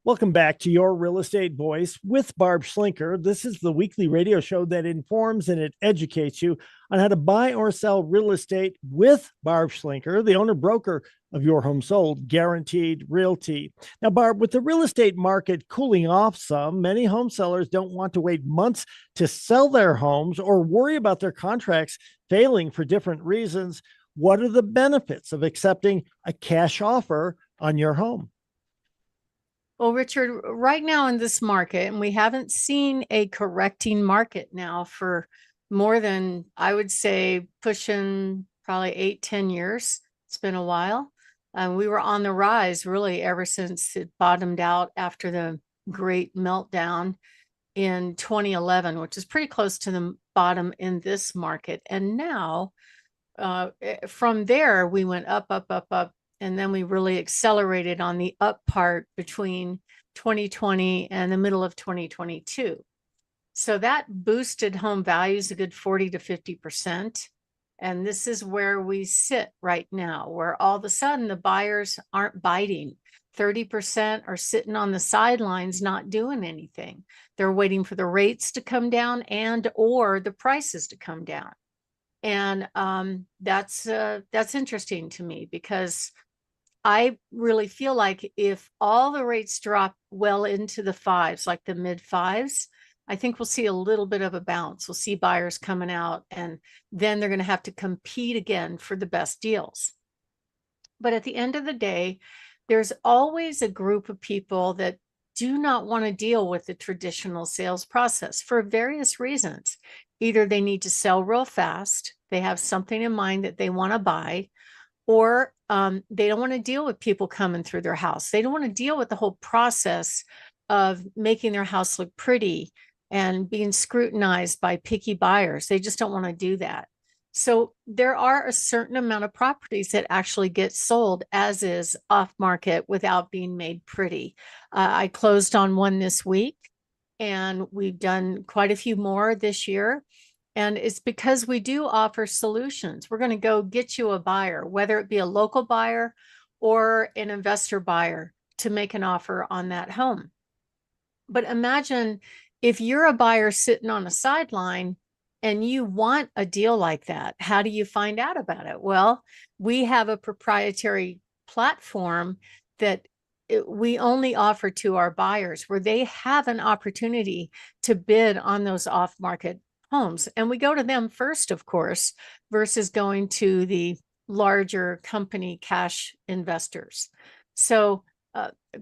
Welcome back to Your Real Estate Voice with Barb Schlinker. This is the weekly radio show that informs and it educates you on how to buy or sell real estate with Barb Schlinker, the owner broker of Your Home Sold, Guaranteed Realty. Now, Barb, with the real estate market cooling off some, many home sellers don't want to wait months to sell their homes or worry about their contracts failing for different reasons. What are the benefits of accepting a cash offer on your home? Well, Richard, right now in this market, and we haven't seen a correcting market now for more than, I would say, pushing probably 8, 10 years. It's been a while. We were on the rise really ever since it bottomed out after the great meltdown in 2011, which is pretty close to the bottom in this market. And now, from there, we went up, up, up, up, and then we really accelerated on the up part between 2020 and the middle of 2022. So that boosted home values a good 40 to 50%. And this is where we sit right now, where all of a sudden the buyers aren't biting. 30% are sitting on the sidelines, not doing anything. They're waiting for the rates to come down and or the prices to come down. And that's interesting to me because I really feel like if all the rates drop well into the fives, like the mid fives, I think we'll see a little bit of a bounce. We'll see buyers coming out, and then they're going to have to compete again for the best deals. But at the end of the day, there's always a group of people that do not want to deal with the traditional sales process for various reasons. Either they need to sell real fast, they have something in mind that they want to buy, or they don't want to deal with people coming through their house. They don't want to deal with the whole process of making their house look pretty and being scrutinized by picky buyers. They just don't want to do that. So there are a certain amount of properties that actually get sold as is off market without being made pretty. I closed on one this week, and we've done quite a few more this year. And it's because we do offer solutions. We're going to go get you a buyer, whether it be a local buyer or an investor buyer, to make an offer on that home. But imagine if you're a buyer sitting on a sideline and you want a deal like that. How do you find out about it? Well, we have a proprietary platform that we only offer to our buyers, where they have an opportunity to bid on those off-market homes. And we go to them first, of course, versus going to the larger company cash investors. So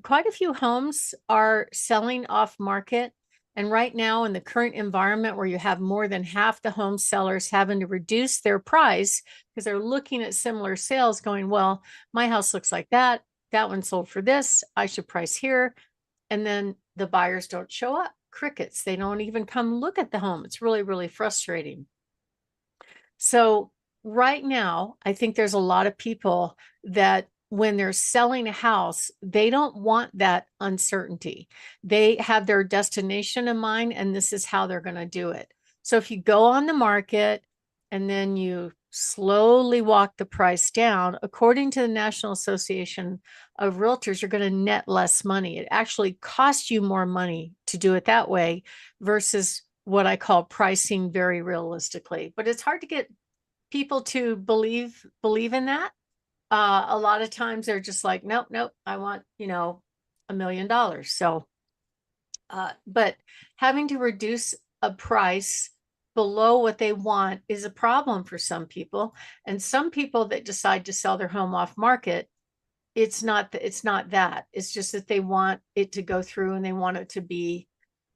quite a few homes are selling off market. And right now, in the current environment where you have more than half the home sellers having to reduce their price because they're looking at similar sales going, well, my house looks like that. That one sold for this. I should price here. And then the buyers don't show up. Crickets. They don't even come look at the home. It's really, really frustrating. So right now, I think there's a lot of people that when they're selling a house, they don't want that uncertainty. They have their destination in mind, and this is how they're going to do it. So if you go on the market and then you slowly walk the price down, according to the National Association of Realtors, you're going to net less money. It actually costs you more money to do it that way versus what I call pricing very realistically. But it's hard to get people to believe in that. A lot of times they're just like, nope, nope, I want, $1 million. So, but having to reduce a price below what they want is a problem for some people. And some people that decide to sell their home off market, it's not that. It's just that they want it to go through and they want it to be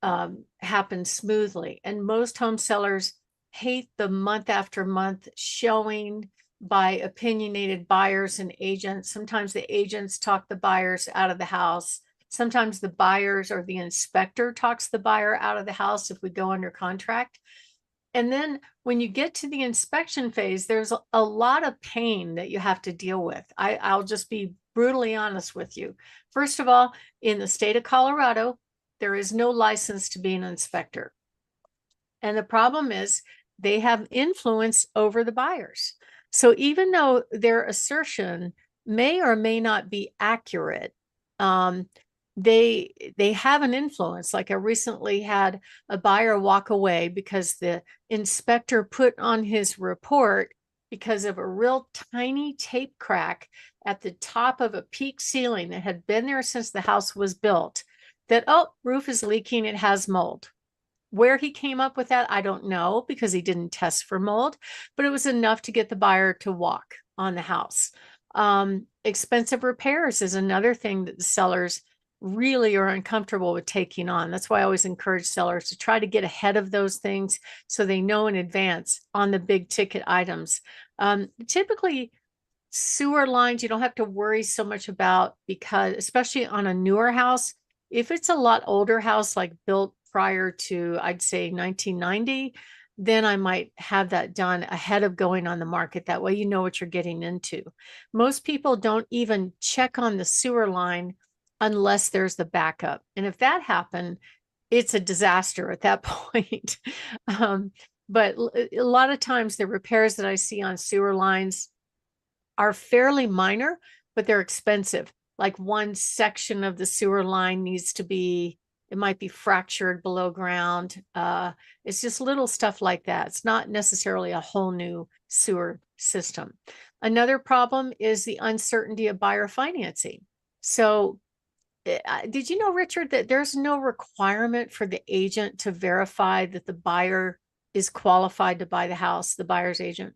happen smoothly. And most home sellers hate the month after month showing by opinionated buyers and agents. Sometimes the agents talk the buyers out of the house. Sometimes the buyers or the inspector talks the buyer out of the house if we go under contract. And then when you get to the inspection phase, there's a lot of pain that you have to deal with. I'll just be brutally honest with you. First of all, in the state of Colorado, there is no license to be an inspector. And the problem is they have influence over the buyers. So even though their assertion may or may not be accurate, they have an influence. Like I recently had a buyer walk away because the inspector put on his report, because of a real tiny tape crack at the top of a peak ceiling that had been there since the house was built, that, oh, roof is leaking, it has mold. Where he came up with that, I don't know, because he didn't test for mold, but it was enough to get the buyer to walk on the house. Expensive repairs is another thing that the sellers really are uncomfortable with taking on. That's why I always encourage sellers to try to get ahead of those things so they know in advance on the big ticket items. Typically, sewer lines, you don't have to worry so much about, because especially on a newer house, if it's a lot older house, like built prior to, I'd say 1990, then I might have that done ahead of going on the market. That way, you know what you're getting into. Most people don't even check on the sewer line unless there's the backup. And if that happened, it's a disaster at that point. But a lot of times the repairs that I see on sewer lines are fairly minor, but they're expensive. Like one section of the sewer line needs to be, it might be fractured below ground. It's just little stuff like that. It's not necessarily a whole new sewer system. Another problem is the uncertainty of buyer financing. So did you know, Richard, that there's no requirement for the agent to verify that the buyer is qualified to buy the house, the buyer's agent?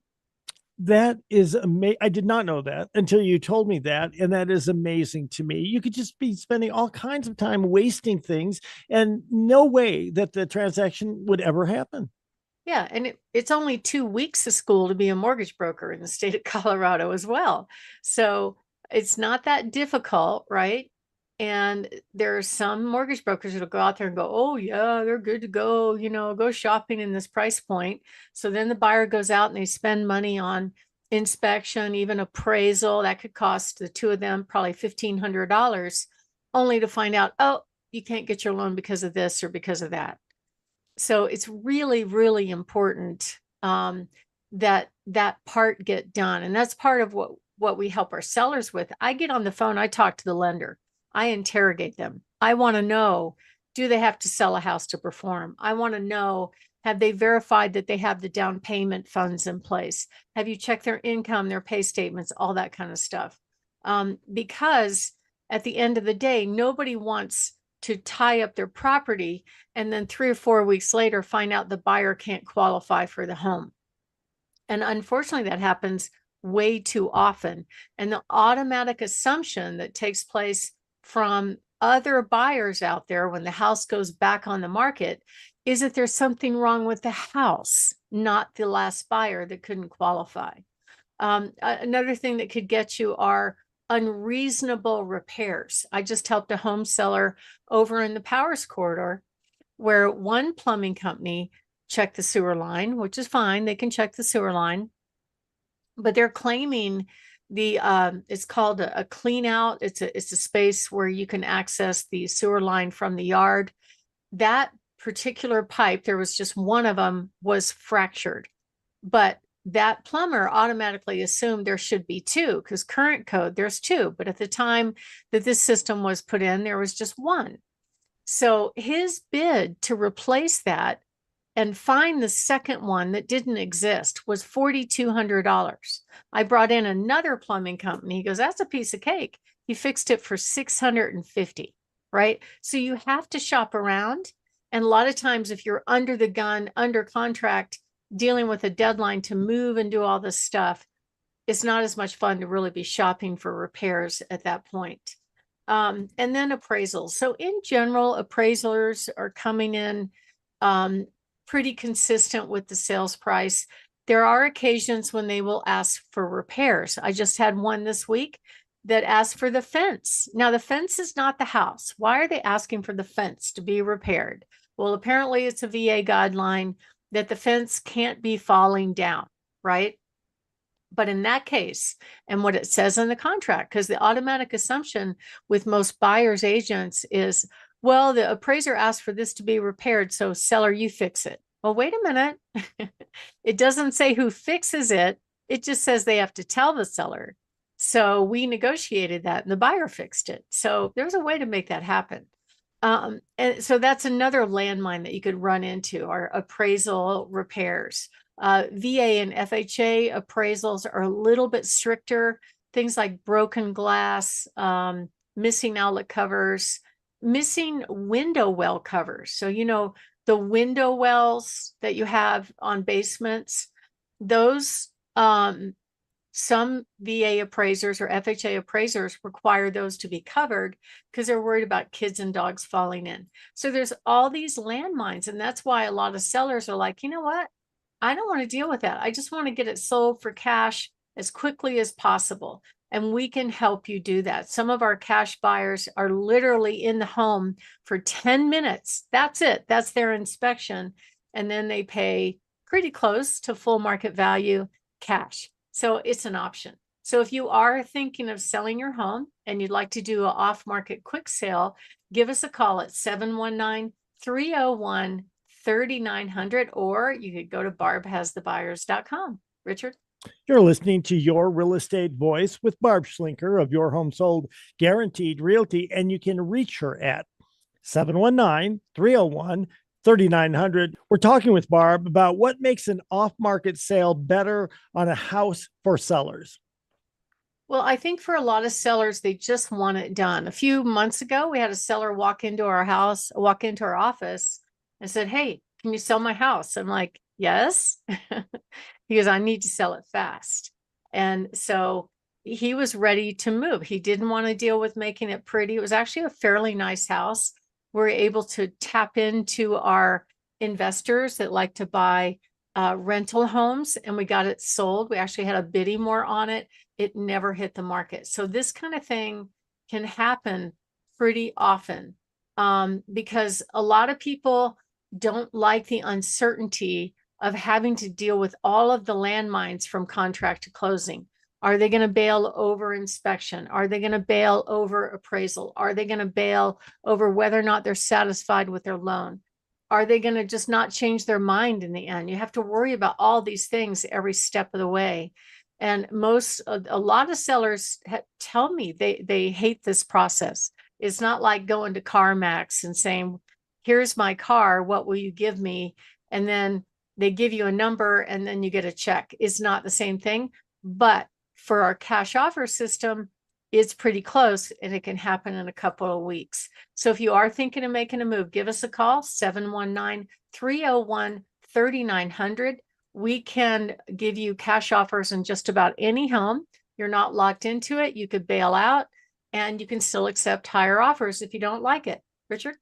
That is amazing. I did not know that until you told me that. And that is amazing to me. You could just be spending all kinds of time wasting things and no way that the transaction would ever happen. Yeah, and it's only 2 weeks of school to be a mortgage broker in the state of Colorado as well. So it's not that difficult, right? And there are some mortgage brokers that'll go out there and go, oh, yeah, they're good to go, go shopping in this price point. So then the buyer goes out and they spend money on inspection, even appraisal. That could cost the two of them probably $1,500, only to find out, oh, you can't get your loan because of this or because of that. So it's really, really important that that part get done. And that's part of what we help our sellers with. I get on the phone, I talk to the lender, I interrogate them. I want to know, do they have to sell a house to perform? I want to know, have they verified that they have the down payment funds in place? Have you checked their income, their pay statements, all that kind of stuff? Because at the end of the day, nobody wants to tie up their property and then 3 or 4 weeks later find out the buyer can't qualify for the home. And unfortunately, that happens way too often. And the automatic assumption that takes place from other buyers out there when the house goes back on the market is that there's something wrong with the house, not the last buyer that couldn't qualify. Another thing that could get you are unreasonable repairs. I just helped a home seller over in the Powers Corridor where one plumbing company checked the sewer line, which is fine. They can check the sewer line, but they're claiming the it's called a clean out. It's a space where you can access the sewer line from the yard. That particular pipe, there was just one of them was fractured, but that plumber automatically assumed there should be two, because current code there's two, but at the time that this system was put in, there was just one. So his bid to replace that and find the second one that didn't exist was $4,200. I brought in another plumbing company. He goes, that's a piece of cake. He fixed it for $650, right? So you have to shop around. And a lot of times, if you're under the gun, under contract, dealing with a deadline to move and do all this stuff, it's not as much fun to really be shopping for repairs at that point. And then appraisals. So in general, appraisers are coming in pretty consistent with the sales price. There are occasions when they will ask for repairs. I just had one this week that asked for the fence. Now, the fence is not the house. Why are they asking for the fence to be repaired? Well, apparently it's a VA guideline that the fence can't be falling down, right? But in that case, and what it says in the contract, because the automatic assumption with most buyers agents is, well, the appraiser asked for this to be repaired, so seller, you fix it. Well, wait a minute. It doesn't say who fixes it. It just says they have to tell the seller. So we negotiated that and the buyer fixed it. So there's a way to make that happen. And so that's another landmine that you could run into, are appraisal repairs. VA and FHA appraisals are a little bit stricter. Things like broken glass, missing outlet covers, missing window well covers. So, the window wells that you have on basements, those, some VA appraisers or FHA appraisers require those to be covered because they're worried about kids and dogs falling in. So there's all these landmines. And that's why a lot of sellers are like, you know what? I don't want to deal with that. I just want to get it sold for cash as quickly as possible. And we can help you do that. Some of our cash buyers are literally in the home for 10 minutes. That's it. That's their inspection. And then they pay pretty close to full market value cash. So it's an option. So if you are thinking of selling your home and you'd like to do an off-market quick sale, give us a call at 719-301-3900, or you could go to barbhasthebuyers.com. Richard? You're listening to Your Real Estate Voice with Barb Schlinker of Your Home Sold Guaranteed Realty, and you can reach her at 719-301-3900. We're talking with Barb about what makes an off-market sale better on a house for sellers. Well, I think for a lot of sellers, they just want it done. A few months ago, we had a seller walk into our office and said, "Hey, can you sell my house?" I'm like, "Yes." He goes, "I need to sell it fast." And so he was ready to move. He didn't want to deal with making it pretty. It was actually a fairly nice house. We're able to tap into our investors that like to buy rental homes, and we got it sold. We actually had a bidding war on it. It never hit the market. So this kind of thing can happen pretty often because a lot of people don't like the uncertainty of having to deal with all of the landmines from contract to closing. Are they going to bail over inspection? Are they going to bail over appraisal? Are they going to bail over whether or not they're satisfied with their loan? Are they going to just not change their mind in the end? You have to worry about all these things every step of the way. And a lot of sellers tell me they hate this process. It's not like going to CarMax and saying, "Here's my car, what will you give me?" And then they give you a number and then you get a check. It's not the same thing. But for our cash offer system, it's pretty close, and it can happen in a couple of weeks. So if you are thinking of making a move, give us a call, 719-301-3900. We can give you cash offers in just about any home. You're not locked into it. You could bail out, and you can still accept higher offers if you don't like it. Richard?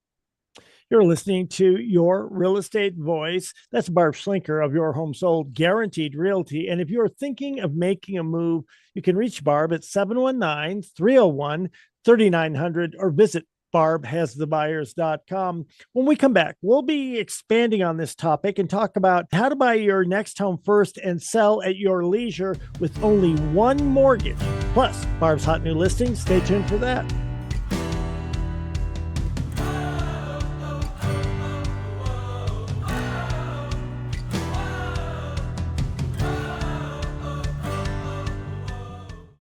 You're listening to Your Real Estate Voice. That's Barb Schlinker of Your Home Sold Guaranteed Realty. And if you're thinking of making a move, you can reach Barb at 719-301-3900 or visit barbhasthebuyers.com. When we come back, we'll be expanding on this topic and talk about how to buy your next home first and sell at your leisure with only one mortgage. Plus, Barb's hot new listings. Stay tuned for that.